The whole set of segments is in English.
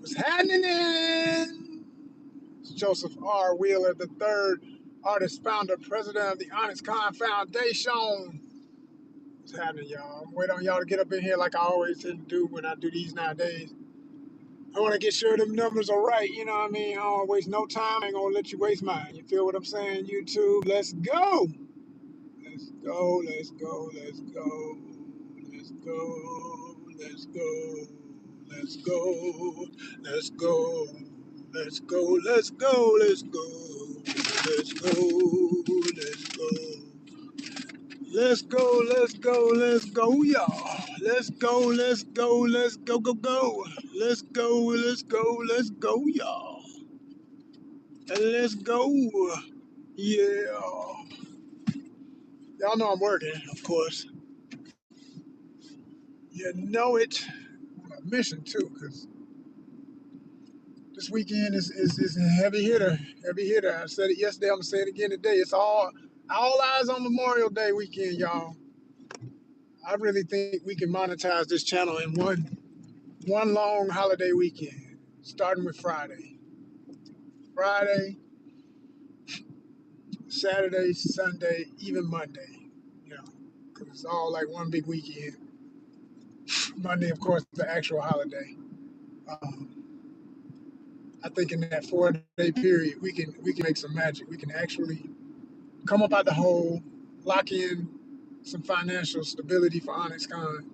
What's happening? It's Joseph R. Wheeler III, artist, founder, president of the ONYXCON Foundation. What's happening, y'all? I'm waiting on y'all to get up in here like I always tend to do when I do these nowadays. I want to get sure them numbers are right, you know what I mean? I don't waste no time. I ain't gonna let you waste mine. You feel what I'm saying, YouTube? Let's go. Let's go, let's go, let's go. Let's go, let's go, let's go, let's go, let's go, let's go, let's go, let's go, let's go. Let's go, let's go, let's go, y'all. Let's go, let's go, let's go, go, go. Let's go, let's go, let's go, y'all. And let's go. Yeah. Y'all know I'm working, of course. You know it. I'm on a mission too, because this weekend is a heavy hitter. Heavy hitter. I said it yesterday, I'm gonna say it again today. It's all eyes on Memorial Day weekend, y'all. I really think we can monetize this channel in one long holiday weekend, starting with Friday. Friday, Saturday, Sunday, even Monday, you know, because it's all like one big weekend. Monday, of course, the actual holiday. Um, I think in that 4 day period, we can make some magic. We can actually come up out the hole, lock in some financial stability for ONYXCON,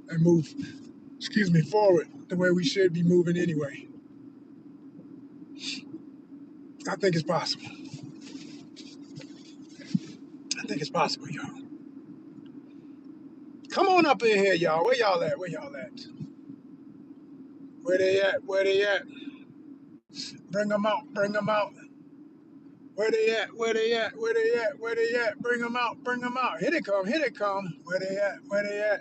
and move, forward the way we should be moving anyway. I think it's possible. I think it's possible, y'all. Come on up in here, y'all. Where y'all at? Where y'all at? Where they at? Where they at? Bring them out. Bring them out. Where they at? Where they at? Where they at? Where they at? Bring them out. Bring them out. Here they come. Here they come. Where they at? Where they at?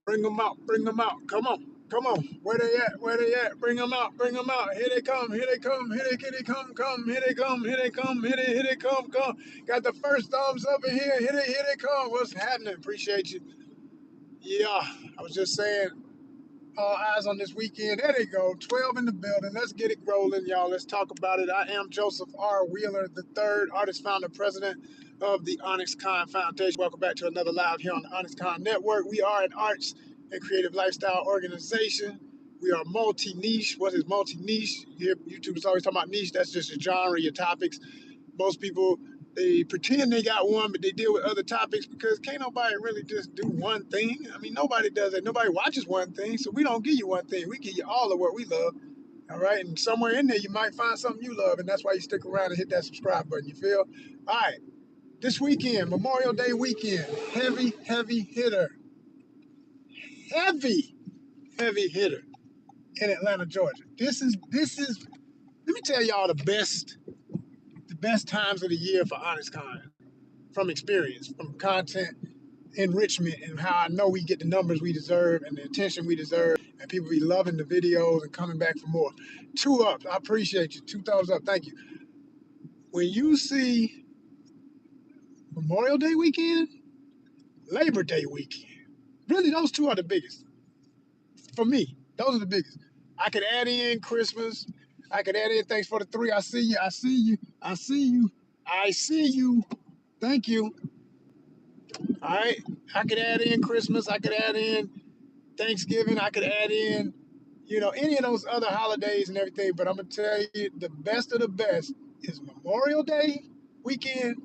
Bring them out. Bring them out. Come on. Come on. Where they at? Where they at? Bring them out. Bring them out. Here they come. Here they come. Here they come. Come. Here they come. Here they come. Here they come. Come. Got the first thumbs up in here. Here they come. What's happening? Appreciate you. Yeah. I was just saying, all eyes on this weekend. There they go. 12 in the building. Let's get it rolling, y'all. Let's talk about it. I am Joseph R. Wheeler III, artist, founder, president of the ONYXCON Foundation. Welcome back to another live here on the ONYXCON Network. We are an arts and creative lifestyle organization. We are multi-niche. What is multi-niche? YouTube is always talking about niche. That's just your genre, your topics. Most people, they pretend they got one, but they deal with other topics because can't nobody really just do one thing. I mean, nobody does that. Nobody watches one thing, so we don't give you one thing. We give you all of what we love, all right? And somewhere in there, you might find something you love, and that's why you stick around and hit that subscribe button, you feel? All right, this weekend, Memorial Day weekend, heavy hitter. Heavy, heavy hitter in Atlanta, Georgia. Let me tell y'all the best times of the year for ONYXCON. From experience, from content enrichment, and how I know we get the numbers we deserve and the attention we deserve, and people be loving the videos and coming back for more. 2 ups, I appreciate you. 2 thumbs up, thank you. When you see Memorial Day weekend, Labor Day weekend, really those two are the biggest for me. Those are the biggest. I could add in Christmas. I could add in thanks for the three. I see you. I see you. I see you. I see you. Thank you. All right. I could add in Christmas. I could add in Thanksgiving. I could add in, any of those other holidays and everything. But I'm going to tell you, the best of the best is Memorial Day weekend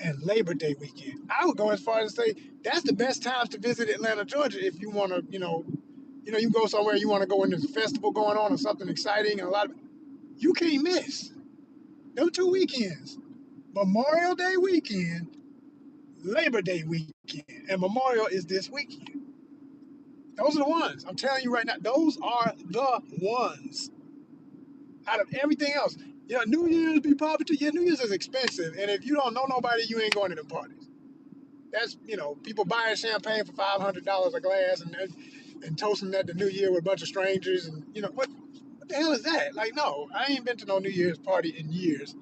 and Labor Day weekend. I would go as far as to say that's the best times to visit Atlanta, Georgia if you want to, you go somewhere, you want to go and there's a festival going on or something exciting and you can't miss. Them 2 weekends. Memorial Day weekend, Labor Day weekend, and Memorial is this weekend. Those are the ones. I'm telling you right now, those are the ones. Out of everything else, New Year's be popular too. Yeah, New Year's is expensive, and if you don't know nobody, you ain't going to the parties. That's people buying champagne for $500 a glass and toasting at the New Year with a bunch of strangers, and what the hell is that? Like, no, I ain't been to no New Year's party in years.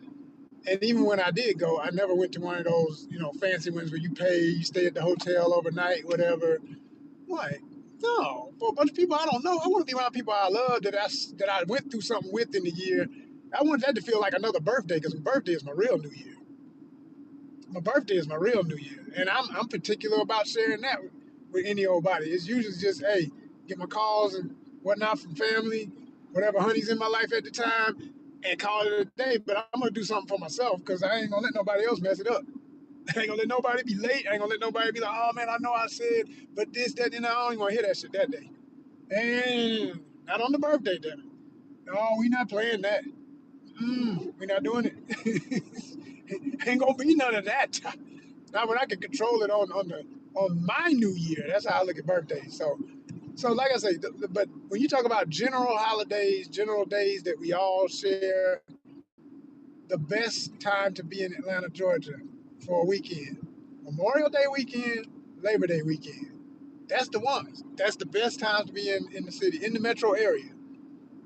And even when I did go, I never went to one of those fancy ones where you pay, you stay at the hotel overnight, whatever. What? No, for a bunch of people I don't know. I want to be around people I love that I went through something with in the year. I want that to feel like another birthday because my birthday is my real New Year. My birthday is my real New Year, and I'm particular about sharing that with any old body. It's usually just hey, get my calls and whatnot from family, whatever honey's in my life at the time, and call it a day. But I'm gonna do something for myself because I ain't gonna let nobody else mess it up. I ain't gonna let nobody be late. I ain't gonna let nobody be like, oh man, I know I said, but this, that, and I don't even wanna hear that shit that day. And not on the birthday dinner. No, we not playing that. We not doing it. Ain't gonna be none of that. Not when I can control it on my new year. That's how I look at birthdays. So like I say, but when you talk about general holidays, general days that we all share, the best time to be in Atlanta, Georgia, for a weekend, Memorial Day weekend, Labor Day weekend. That's the ones. That's the best time to be in the city, in the metro area.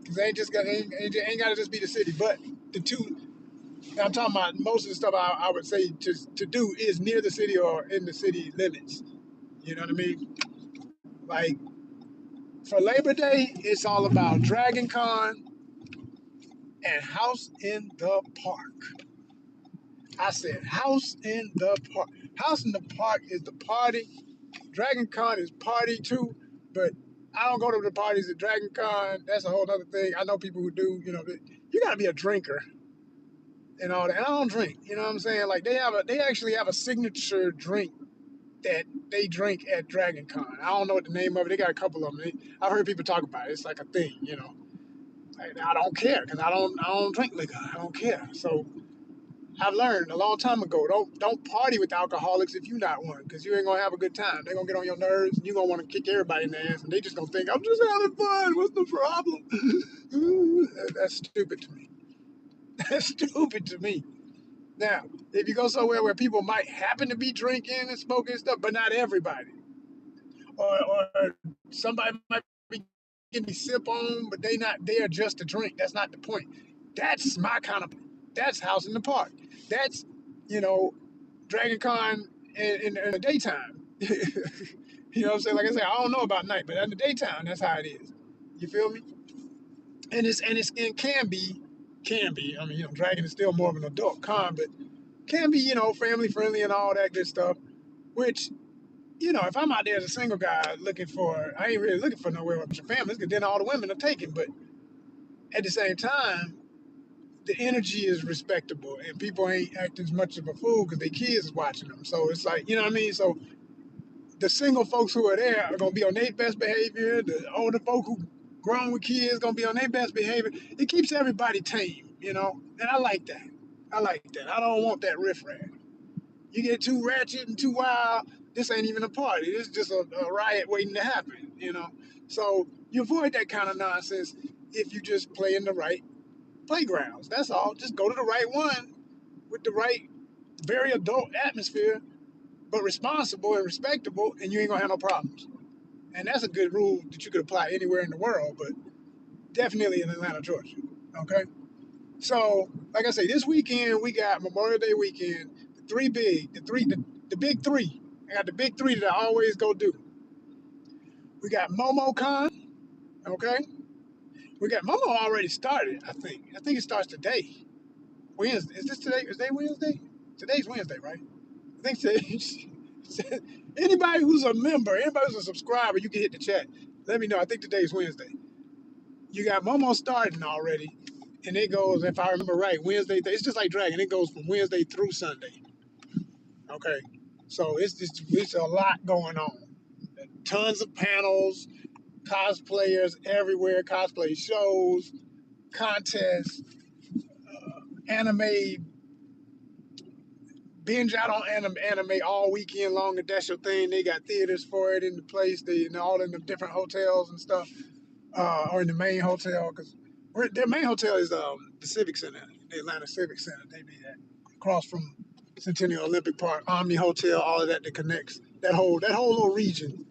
Because ain't got to just be the city, but the two. I'm talking about most of the stuff I would say to do is near the city or in the city limits. You know what I mean? Like for Labor Day, it's all about Dragon Con and House in the Park. I said House in the Park. House in the Park is the party. Dragon Con is party too, but I don't go to the parties at Dragon Con. That's a whole other thing. I know people who do. You got to be a drinker and all that. And I don't drink. You know what I'm saying? Like they actually have a signature drink that they drink at Dragon Con. I don't know what the name of it. They got a couple of them. I've heard people talk about it. It's like a thing. Like, I don't care because I don't drink liquor. I don't care. So I've learned a long time ago. Don't party with alcoholics if you're not one, because you ain't gonna have a good time. They're gonna get on your nerves, and you're gonna want to kick everybody in the ass, and they just gonna think I'm just having fun. What's the problem? That's stupid to me. That's stupid to me. Now, if you go somewhere where people might happen to be drinking and smoking and stuff, but not everybody, or somebody might be getting a sip on, but they not there just to drink. That's not the point. That's my kind of. That's House in the Park. That's you know Dragon Con in the daytime. You know what I'm saying? Like I said, I don't know about night, but in the daytime, that's how it is. You feel me? And can be. I mean, Dragon is still more of an adult con, but can be family friendly and all that good stuff. Which if I'm out there as a single guy I ain't really looking for nowhere with your families, because then all the women are taken. But at the same time, the energy is respectable, and people ain't acting as much of a fool because their kids is watching them. So it's like, you know what I mean? So the single folks who are there are gonna be on their best behavior. The older folk who grown with kids gonna be on their best behavior. It keeps everybody tame, and I like that. I like that. I don't want that riffraff. You get too ratchet and too wild, this ain't even a party. This is just a riot waiting to happen. So you avoid that kind of nonsense if you just play in the right playgrounds. That's all. Just go to the right one with the right, very adult atmosphere, but responsible and respectable, and you ain't gonna have no problems. And that's a good rule that you could apply anywhere in the world, but definitely in Atlanta, Georgia. Okay. So, like I say, this weekend we got Memorial Day weekend. The big three. I got the big three that I always go do. We got MomoCon. Okay. We got Momo already started. I think it starts today. Wednesday. Is this today? Is today Wednesday? Today's Wednesday, right? I think today. Anybody who's a member, anybody who's a subscriber, you can hit the chat. Let me know. I think today's Wednesday. You got Momo starting already, and it goes, if I remember right, Wednesday. It's just like Dragon. It goes from Wednesday through Sunday. Okay, so it's a lot going on. Tons of panels, cosplayers everywhere, cosplay shows, contests, anime, binge out on anime all weekend long. If that's your thing, they got theaters for it in the place. They all in the different hotels and stuff, or in the main hotel, because their main hotel is the Civic Center, the Atlanta Civic Center. They be at across from Centennial Olympic Park, Omni Hotel, all of that connects that whole little region.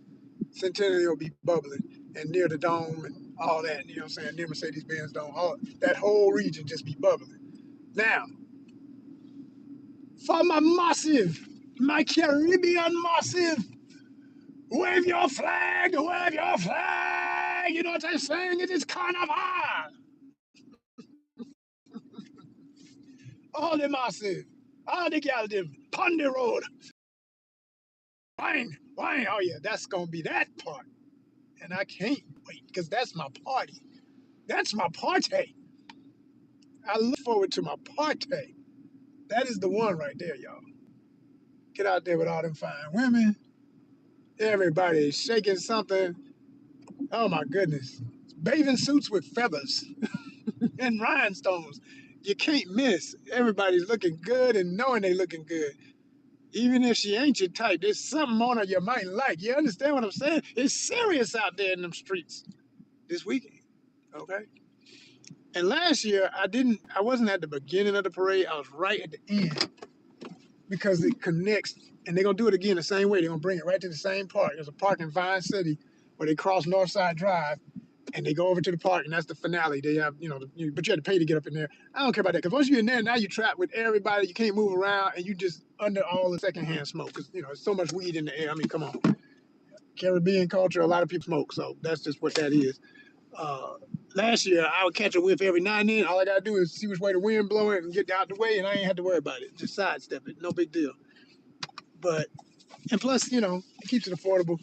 Centennial be bubbling, and near the dome and all that. You know what I'm saying? Near Mercedes-Benz Dome, all that whole region just be bubbling. Now, for my Caribbean massive, Wave your flag, wave your flag. You know what they're saying? It is carnival. All the massive, all the gal them, Pondy Road, wine. Oh yeah, that's gonna be that part. And I can't wait because that's my party. That's my party. I look forward to my party. That is the one right there, y'all. Get out there with all them fine women. Everybody is shaking something. Oh my goodness. Bathing suits with feathers and rhinestones. You can't miss. Everybody's looking good and knowing they looking good. Even if she ain't your type, there's something on her you might like. You understand what I'm saying? It's serious out there in them streets this weekend. Okay. And last year I wasn't at the beginning of the parade. I was right at the end because it connects and they're gonna do it again the same way. They're gonna bring it right to the same park. There's a park in Vine City where they cross Northside Drive and they go over to the park, and that's the finale. They have, but you had to pay to get up in there. I don't care about that because once you're in there, now you're trapped with everybody. You can't move around, and you just under all the secondhand smoke because there's so much weed in the air. I mean, come on, Caribbean culture, a lot of people smoke, so that's just what that is. Uh, Last year, I would catch a whiff every now and then. All I gotta do is see which way the wind blowing and get out the way, and I ain't had to worry about it. Just sidestep it, no big deal. But and plus, it keeps it affordable.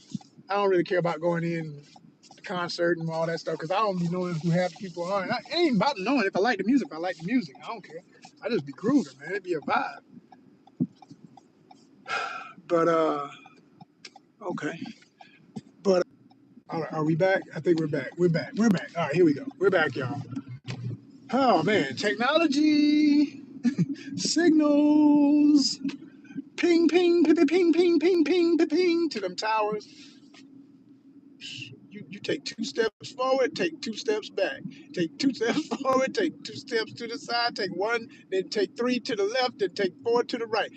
I don't really care about going in the concert and all that stuff because I don't be knowing who half the people are. And it ain't about knowing if I like the music. If I like the music, I don't care. I just be grooving, man. It'd be a vibe. But okay. But all right, are we back? I think we're back. We're back. We're back. All right, here we go. We're back, y'all. Oh man, technology signals. Ping, ping, ping, ping, ping, ping, ping, ping, ping to them towers. You take 2 steps forward, take 2 steps back. Take 2 steps forward, take 2 steps to the side, take one, then take three to the left, then take four to the right.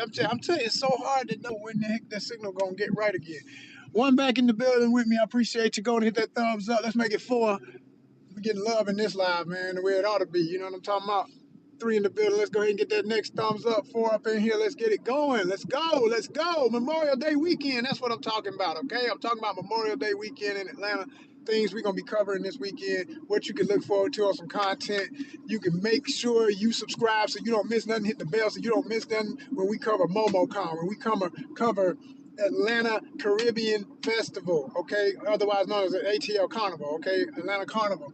I'm telling you, it's so hard to know when the heck that signal gonna get right again. One back in the building with me. I appreciate you. Go and hit that thumbs up. Let's make it 4. We're getting love in this live, man, the way it ought to be. You know what I'm talking about? 3 in the building. Let's go ahead and get that next thumbs up. 4 up in here. Let's get it going. Let's go. Let's go. Memorial Day weekend. That's what I'm talking about, okay? I'm talking about Memorial Day weekend in Atlanta. Things we're going to be covering this weekend. What you can look forward to on some content. You can make sure you subscribe so you don't miss nothing. Hit the bell so you don't miss nothing when we cover MomoCon, when we cover Atlanta Caribbean Festival, okay? Otherwise known as the ATL Carnival, okay? Atlanta Carnival.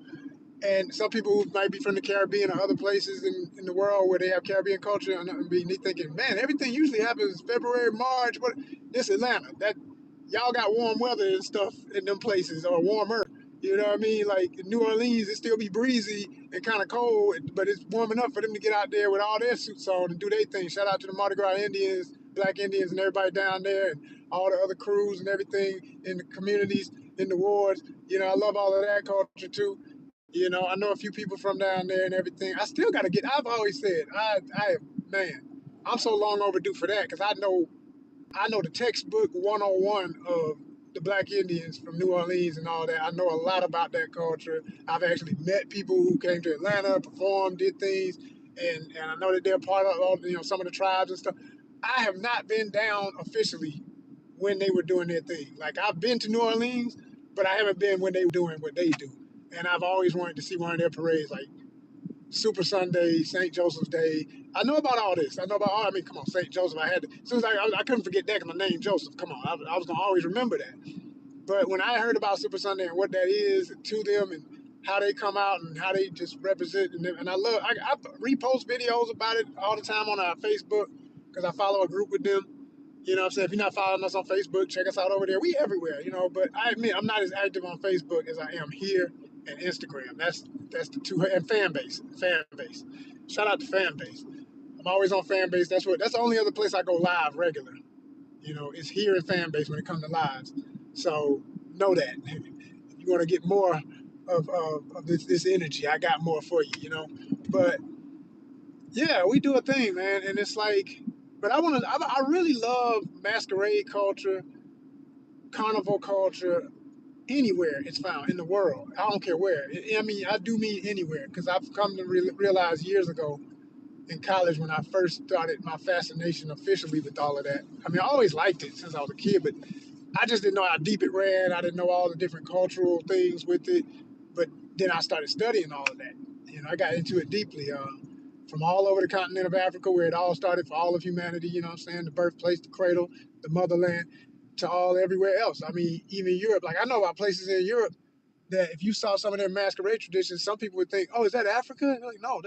And some people who might be from the Caribbean or other places in the world where they have Caribbean culture and be thinking, man, everything usually happens February, March. What this Atlanta? That y'all got warm weather and stuff in them places or warmer. You know what I mean? Like in New Orleans, it still be breezy and kind of cold, but it's warm enough for them to get out there with all their suits on and do their thing. Shout out to the Mardi Gras Indians, Black Indians, and everybody down there, and all the other crews and everything in the communities, in the wards. I love all of that culture too. I know a few people from down there and everything. I still got to get. I've always said, man, I'm so long overdue for that because I know the textbook 101 of the Black Indians from New Orleans and all that. I know a lot about that culture. I've actually met people who came to Atlanta, performed, did things, and I know that they're part of all, some of the tribes and stuff. I have not been down officially when they were doing their thing. Like I've been to New Orleans, but I haven't been when they were doing what they do. And I've always wanted to see one of their parades, like Super Sunday, St. Joseph's Day. I know about all this. I know about all. I mean, come on, St. Joseph. I had to. As soon as I couldn't forget that because my name Joseph. Come on, I was gonna always remember that. But when I heard about Super Sunday and what that is to them and how they come out and how they just represent and I repost videos about it all the time on our Facebook because I follow a group with them. You know what I'm saying? If you're not following us on Facebook, check us out over there. We everywhere, But I admit I'm not as active on Facebook as I am here and Instagram. That's the two and fan base. Fan base. Shout out to fan base. I'm always on fan base. That's the only other place I go live regular. It's here in fan base when it comes to lives. So know that. If you want to get more of this energy, I got more for you, But yeah, we do a thing, man, and it's like, but I really love masquerade culture, carnival culture, anywhere it's found in the world. I don't care where. I mean, I do mean anywhere, because I've come to realize years ago in college when I first started my fascination officially with all of that. I mean, I always liked it since I was a kid, but I just didn't know how deep it ran. I didn't know all the different cultural things with it. But then I started studying all of that. I got into it deeply. From all over the continent of Africa, where it all started for all of humanity, you know what I'm saying? The birthplace, the cradle, the motherland, to all everywhere else. I mean, even Europe. Like, I know about places in Europe that if you saw some of their masquerade traditions, some people would think, "Oh, is that Africa?" Like, no,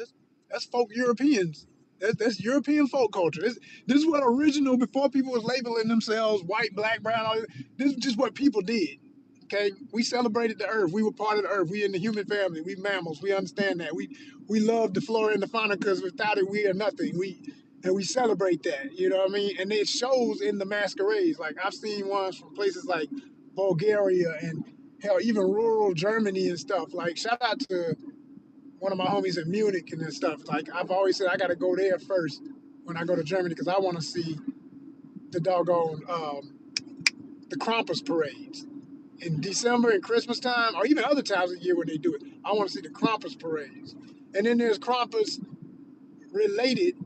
that's folk Europeans. That's European folk culture. This is what original before people was labeling themselves white, black, brown. This is just what people did. Okay, we celebrated the earth. We were part of the earth. We in the human family. We mammals. We understand that. We love the flora and the fauna because without it, we are nothing. We celebrate that. You know what I mean? And it shows in the masquerades. Like I've seen ones from places like Bulgaria and hell, even rural Germany and stuff. Like shout out to one of my homies in Munich and stuff. Like I've always said, I got to go there first when I go to Germany because I want to see the doggone the Krampus parades in December and Christmas time, or even other times of the year when they do it. I want to see the Krampus parades, and then there's Krampus related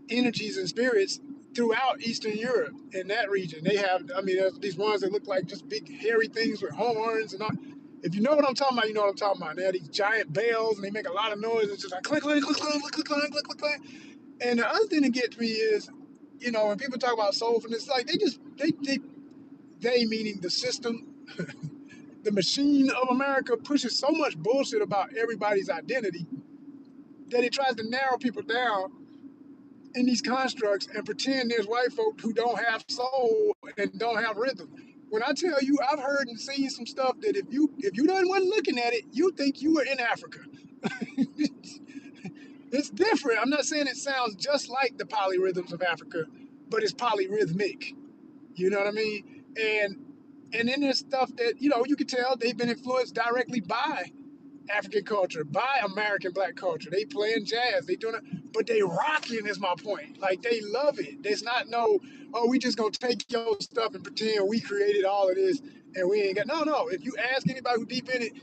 energies and spirits throughout Eastern Europe in that region. They have, I mean, there's these ones that look like just big hairy things with horns and all. If you know what I'm talking about, you know what I'm talking about. They have these giant bells and they make a lot of noise. It's just like click, click, click, click, click, click, click, click, click, click. And the other thing that gets me is, when people talk about soulfulness, like they meaning the system, the machine of America pushes so much bullshit about everybody's identity that it tries to narrow people down in these constructs and pretend there's white folk who don't have soul and don't have rhythm. When I tell you, I've heard and seen some stuff that if you done wasn't looking at it, you think you were in Africa. It's different. I'm not saying it sounds just like the polyrhythms of Africa, but it's polyrhythmic. You know what I mean? And then there's stuff that you can tell they've been influenced directly by African culture, by American black culture. They playing jazz, they doing it, but they rocking is my point. Like they love it. There's not no, oh, we just gonna take your stuff and pretend we created all of this and we ain't got no. If you ask anybody who deep in it,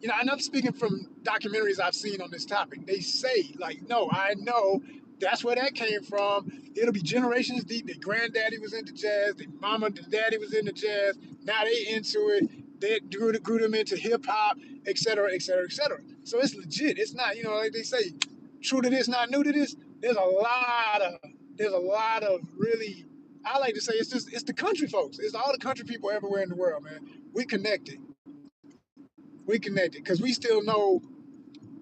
and I'm speaking from documentaries I've seen on this topic, they say, like, no, I know that's where that came from. It'll be generations deep. Their granddaddy was into jazz, their mama, their daddy was into jazz. Now they into it. They grew them into hip hop, et cetera, et cetera, et cetera. So it's legit. It's not, like they say, true to this, not new to this. There's a lot of really, I like to say it's the country folks. It's all the country people everywhere in the world, man. We connected. We connected because we still know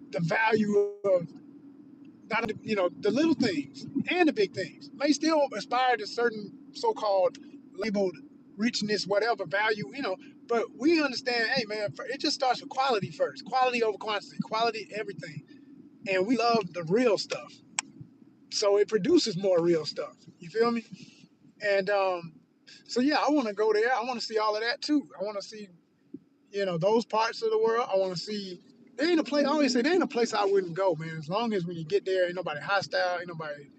the value of not the little things and the big things. May still aspire to certain so-called labeled richness, whatever value, but we understand, hey man, it just starts with quality first. Quality over quantity, quality everything. And we love the real stuff. So it produces more real stuff. You feel me? And so yeah, I want to go there. I want to see all of that too. I want to see, those parts of the world. I want to see. There ain't a place. I always say there ain't a place I wouldn't go, man. As long as when you get there, ain't nobody hostile, ain't nobody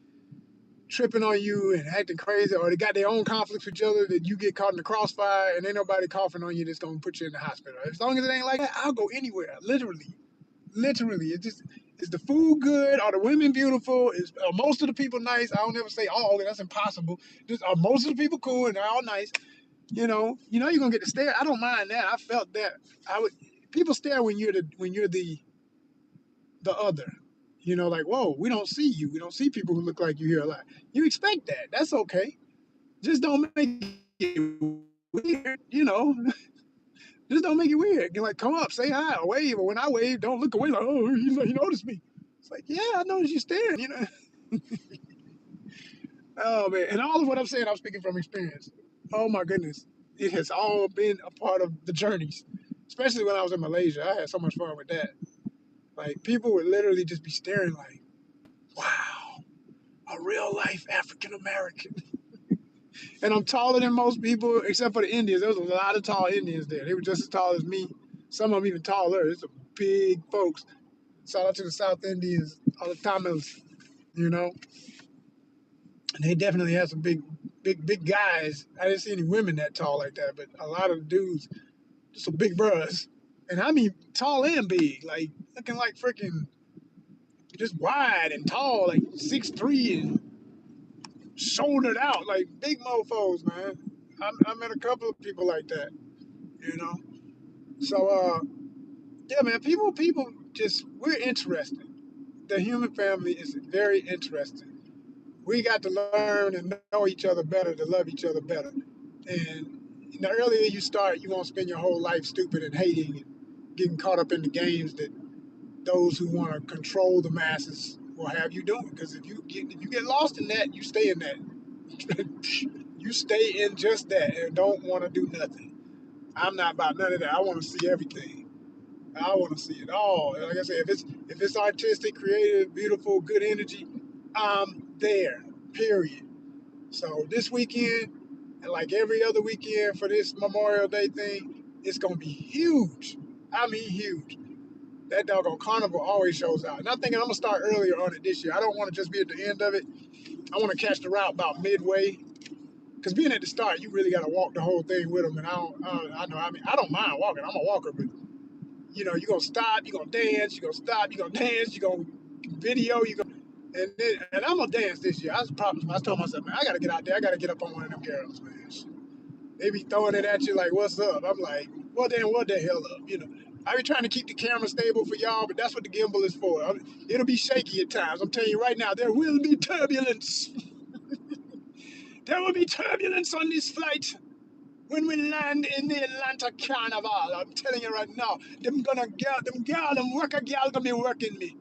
tripping on you and acting crazy, or they got their own conflicts with each other that you get caught in the crossfire, and ain't nobody coughing on you that's gonna put you in the hospital. As long as it ain't like that, I'll go anywhere. Literally. Is the food good? Are the women beautiful? Are most of the people nice? I don't ever say all. That's impossible. Just are most of the people cool and they're all nice? You're gonna get to stare. I don't mind that. I felt that. I would. People stare when you're the other. Like, whoa, we don't see you. We don't see people who look like you here a lot. You expect that. That's okay. Just don't make it weird. Just don't make it weird. You're like, come up, say hi, or wave. Or when I wave, don't look away like, oh, he noticed me. It's like, yeah, I noticed you staring. Oh man, and all of what I'm saying, I'm speaking from experience. Oh my goodness, it has all been a part of the journeys. Especially when I was in Malaysia, I had so much fun with that. Like people would literally just be staring, like, "Wow, a real life African American." And I'm taller than most people, except for the Indians. There was a lot of tall Indians there. They were just as tall as me. Some of them even taller. It's some big folks. Shout out to the South Indians, all the Tamils, you know. And they definitely had some big guys. I didn't see any women that tall like that, but a lot of the dudes, just some big bros. And I mean tall and big, like looking like freaking just wide and tall, like 6'3" and shouldered out, like big mofos, man. I met a couple of people like that, you know. So yeah, man, people just we're interested. The human family is very interesting. We got to learn and know each other better, to love each other better. And the earlier you start, you won't spend your whole life stupid and hating and getting caught up in the games that those who want to control the masses will have you doing. Because if you get lost in that, you stay in that. You stay in just that and don't want to do nothing. I'm not about none of that. I want to see everything. I want to see it all. Like I said, if it's artistic, creative, beautiful, good energy, I'm there. Period. So this weekend, and like every other weekend for this Memorial Day thing, it's gonna be huge. I mean huge. That doggone carnival always shows out. And I'm thinking I'm gonna start earlier on it this year. I don't want to just be at the end of it. I want to catch the route about midway. Because being at the start, you really got to walk the whole thing with them. And I know. I mean, I don't mind walking. I'm a walker, but you're gonna stop. You're gonna dance. You're gonna stop. You're gonna dance. You're gonna video. And I'm gonna dance this year. I told myself, man, I gotta get out there. I gotta get up on one of them girls, man. They be throwing it at you like, "What's up?" I'm like, "Well, then, what the hell up?" I be trying to keep the camera stable for y'all, but that's what the gimbal is for. It'll be shaky at times. I'm telling you right now, there will be turbulence. There will be turbulence on this flight when we land in the Atlanta Carnival. I'm telling you right now, them worker gal gonna be working me,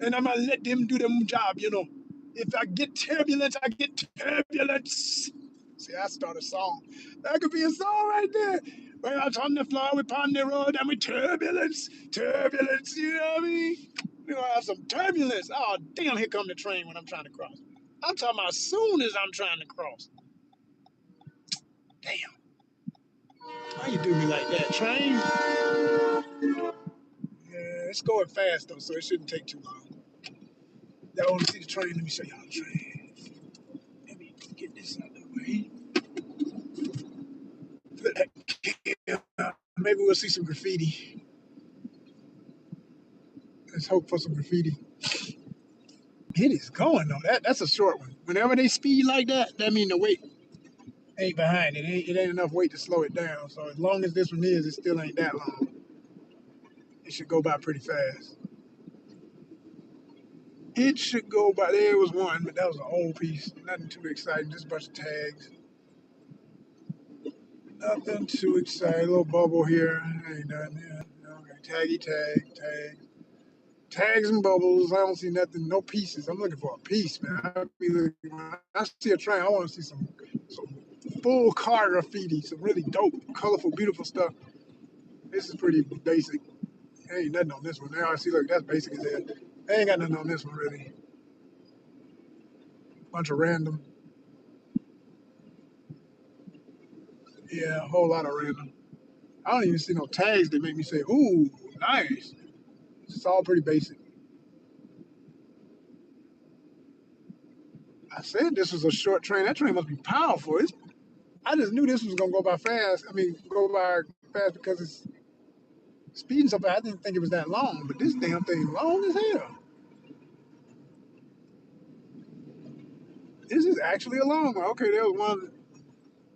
and I'm gonna let them do them job. If I get turbulence, I get turbulence. See, I start a song. That could be a song right there. We're out on the floor, we're on the road, and we turbulence, turbulence, you know what I mean? We're gonna have some turbulence. Oh, damn, here come the train when I'm trying to cross. I'm talking about as soon as I'm trying to cross. Damn, why you do me like that, train? Yeah, it's going fast, though, so it shouldn't take too long. Y'all wanna see the train? Let me show y'all the train. Let me get this out of the way. Put that camera. Maybe we'll see some graffiti. Let's hope for some graffiti. It is going though. That's a short one. Whenever they speed like that, that means the weight ain't behind it. It ain't enough weight to slow it down. So as long as this one is, it still ain't that long. It should go by pretty fast. It should go by. There was one, but that was an old piece. Nothing too exciting. Just a bunch of tags. Nothing too exciting. A little bubble here. Ain't nothing. Yeah. Okay. Taggy tag tag. Tags and bubbles. I don't see nothing. No pieces. I'm looking for a piece, man. When I see a train, I want to see some full car graffiti, some really dope, colorful, beautiful stuff. This is pretty basic. Ain't nothing on this one. Now I see, look, that's basic as hell. They ain't got nothing on this one really. Bunch of random. Yeah, a whole lot of random. I don't even see no tags that make me say, "Ooh, nice." It's all pretty basic. I said this was a short train. That train must be powerful. I just knew this was gonna go by fast. I mean, go by fast because it's speeding so fast. I didn't think it was that long, but this damn thing long as hell. This is actually a long one. Okay, there was one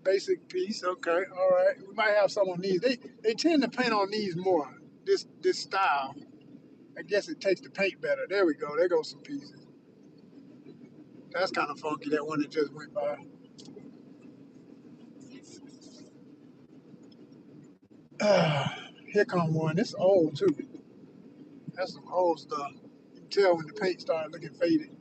basic piece. Okay, all right. We might have some on these. They tend to paint on these more. This style. I guess it takes the paint better. There we go. There goes some pieces. That's kind of funky. That one that just went by. Here come one. It's old too. That's some old stuff. You can tell when the paint started looking faded.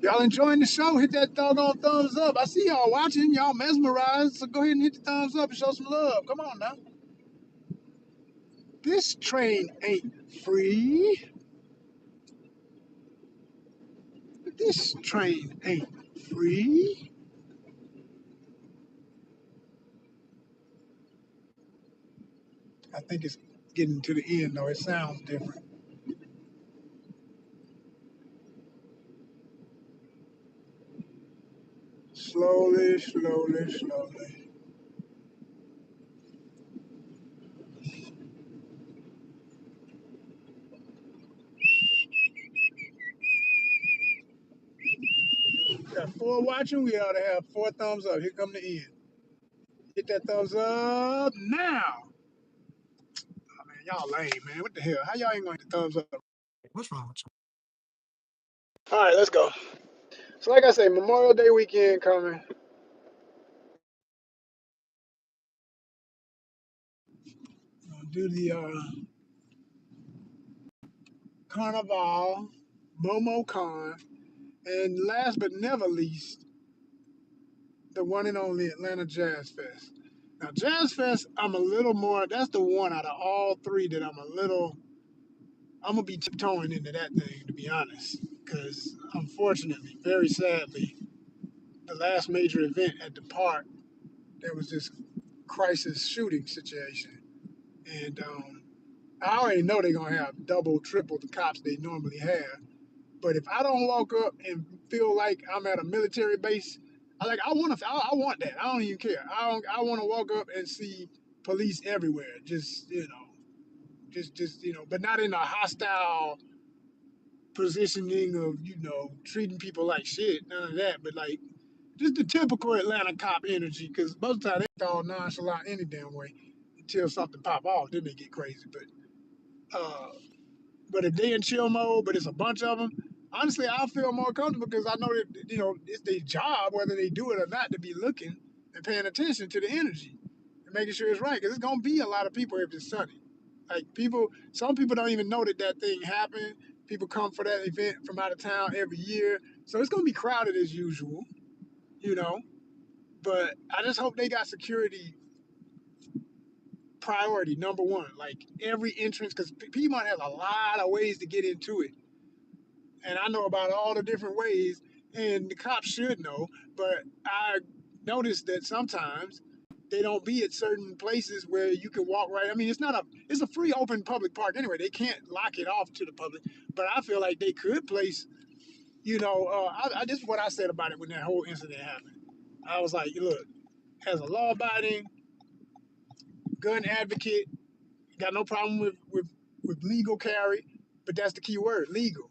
Y'all enjoying the show? Hit that doggone thumbs up. I see y'all watching. Y'all mesmerized. So go ahead and hit the thumbs up and show some love. Come on now. This train ain't free. This train ain't free. I think it's getting to the end though. It sounds different. Slowly, slowly, slowly. got 4 watching. We ought to have 4 thumbs up. Here come the end. Hit that thumbs up now. Oh, man, y'all lame, man. What the hell? How y'all ain't going to hit the thumbs up? What's wrong with you? All right, let's go. So, like I say, Memorial Day weekend coming. Gonna do the Carnival, MomoCon, and last but never least, the one and only Atlanta Jazz Fest. Now, Jazz Fest, I'm a little more. That's the one out of all 3 that I'm gonna be tiptoeing into that thing, to be honest, because unfortunately, very sadly, the last major event at the park, there was this crisis shooting situation, and I already know they're gonna have double, triple the cops they normally have. But if I don't walk up and feel like I'm at a military base, I want that. I don't even care. I want to walk up and see police everywhere. Just but not in a hostile positioning of treating people like shit. None of that. But like just the typical Atlanta cop energy. Because most of the time they all nonchalant any damn way until something pop off. Then they get crazy. Uh, But if they in chill mode, but it's a bunch of them, honestly, I feel more comfortable because I know that it's their job, whether they do it or not, to be looking and paying attention to the energy and making sure it's right. Because it's gonna be a lot of people if it's sunny. Like some people don't even know that that thing happened. People come for that event from out of town every year, so it's gonna be crowded as usual, you know. But I just hope they got security priority number one. Like every entrance, because Piedmont has a lot of ways to get into it and I know about all the different ways, and the cops should know. But I noticed that sometimes they don't be at certain places where you can walk right. I mean, it's a free open public park anyway. They can't lock it off to the public, but I feel like they could place. This is what I said about it when that whole incident happened. I was like, look, as a law-abiding gun advocate, got no problem with legal carry, but that's the key word, legal.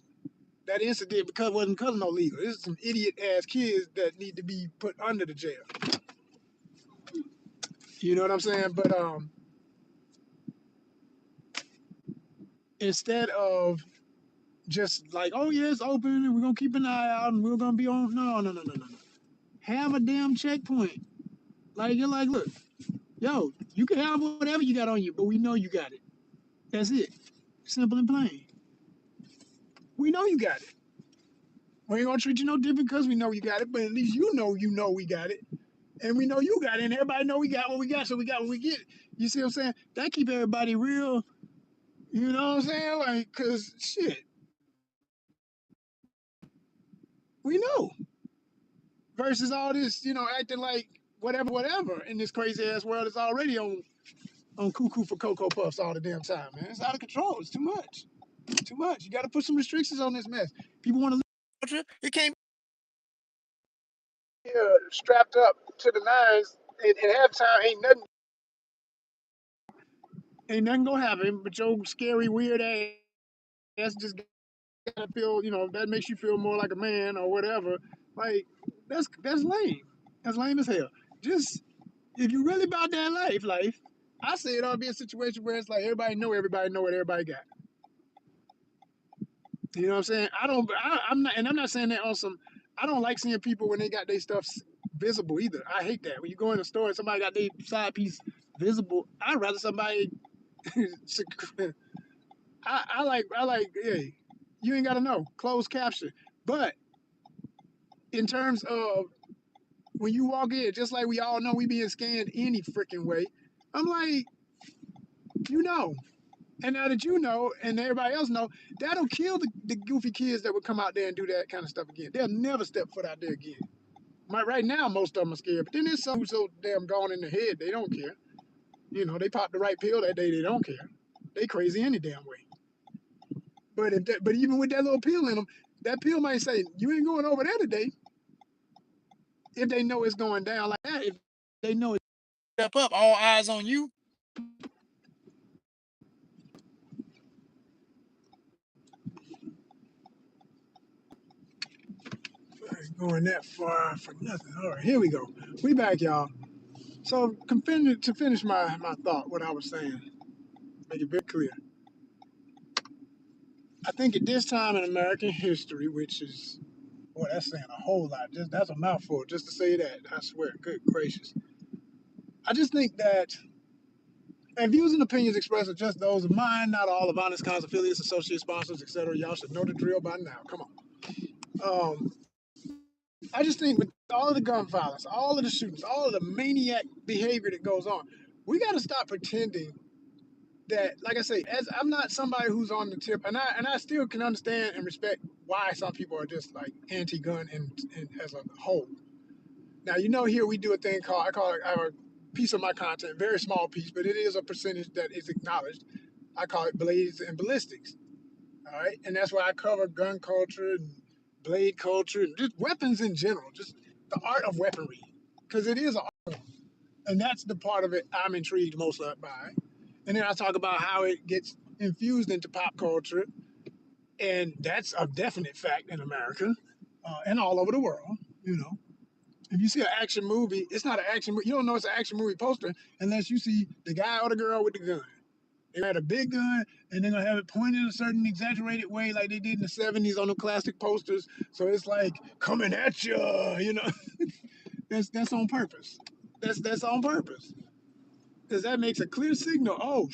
That incident wasn't because of no legal. This is some idiot ass kids that need to be put under the jail. You know what I'm saying? But instead of just like, oh yeah, it's open and we're gonna keep an eye out and we're gonna be on. No. Have a damn checkpoint. Like you're like, look, yo, you can have whatever you got on you, but we know you got it. That's it. Simple and plain. We know you got it. We ain't gonna treat you no different because we know you got it, but at least you know we got it. And we know you got it, and everybody know we got what we got, so we got what we get. You see what I'm saying? That keep everybody real, you know what I'm saying? Like, cause shit, we know. Versus all this, acting like whatever in this crazy ass world is already on cuckoo for Cocoa Puffs all the damn time, man. It's out of control. It's too much. Too much. You gotta put some restrictions on this mess. People wanna live. It can't be strapped up to the nines and half time ain't nothing gonna happen, but your scary, weird ass just gotta feel, that makes you feel more like a man or whatever. Like, that's lame. That's lame as hell. Just if you really about that life, I say it ought to be a situation where it's like everybody know what everybody got. You know what I'm saying? I'm not saying that on some. I don't like seeing people when they got their stuff visible either. I hate that. When you go in a store and somebody got their side piece visible, I'd rather somebody I like, hey, you ain't gotta know. Closed caption. But in terms of when you walk in, just like we all know we being scanned any freaking way, I'm like, you know. And now that you know and everybody else know, that'll kill the goofy kids that would come out there and do that kind of stuff again. They'll never step foot out there again. Right now, most of them are scared, but then there's some who's so damn gone in the head, they don't care. They pop the right pill that day, they don't care. They crazy any damn way. But even with that little pill in them, that pill might say you ain't going over there today. If they know it's going down like that, if they know it's step up, all eyes on you. Going that far for nothing. All right, here we go. We back, y'all. So, to finish my thought, what I was saying, make it very clear. I think at this time in American history, which is, boy, that's saying a whole lot. Just that's a mouthful just to say that. I swear, good gracious. I just think that, and views and opinions expressed are just those of mine, not all of ONYXCON's affiliates, associate sponsors, etc. Y'all should know the drill by now. Come on. Um, I just think with all of the gun violence, all of the shootings, all of the maniac behavior that goes on, we got to stop pretending that, like I say, as I'm not somebody who's on the tip, and I still can understand and respect why some people are just like anti-gun and as a whole. Now, here we do a thing called I have a piece of my content, very small piece, but it is a percentage that is acknowledged. I call it blades and ballistics. All right, and that's why I cover gun culture and blade culture and just weapons in general, just the art of weaponry, because it is an art, and that's the part of it I'm intrigued most by. And then I talk about how it gets infused into pop culture, and that's a definite fact in America and all over the world. You know, if you see an action movie, it's not an action movie. You don't know it's an action movie poster unless you see the guy or the girl with the gun. They had a big gun, and they're gonna have it pointed a certain exaggerated way, like they did in the '70s on the classic posters. So it's like coming at you, you know. That's on purpose. That's on purpose, because that makes a clear signal. Oh,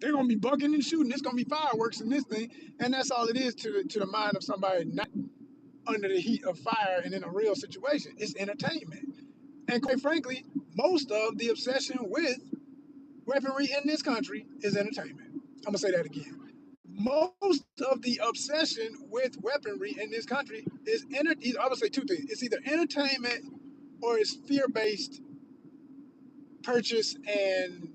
they're gonna be bucking and shooting. It's gonna be fireworks in this thing, and that's all it is to the mind of somebody not under the heat of fire and in a real situation. It's entertainment, and quite frankly, most of the obsession with weaponry in this country is entertainment. I'm gonna say that again. Most of the obsession with weaponry in this country is I would say two things. It's either entertainment or it's fear-based purchase and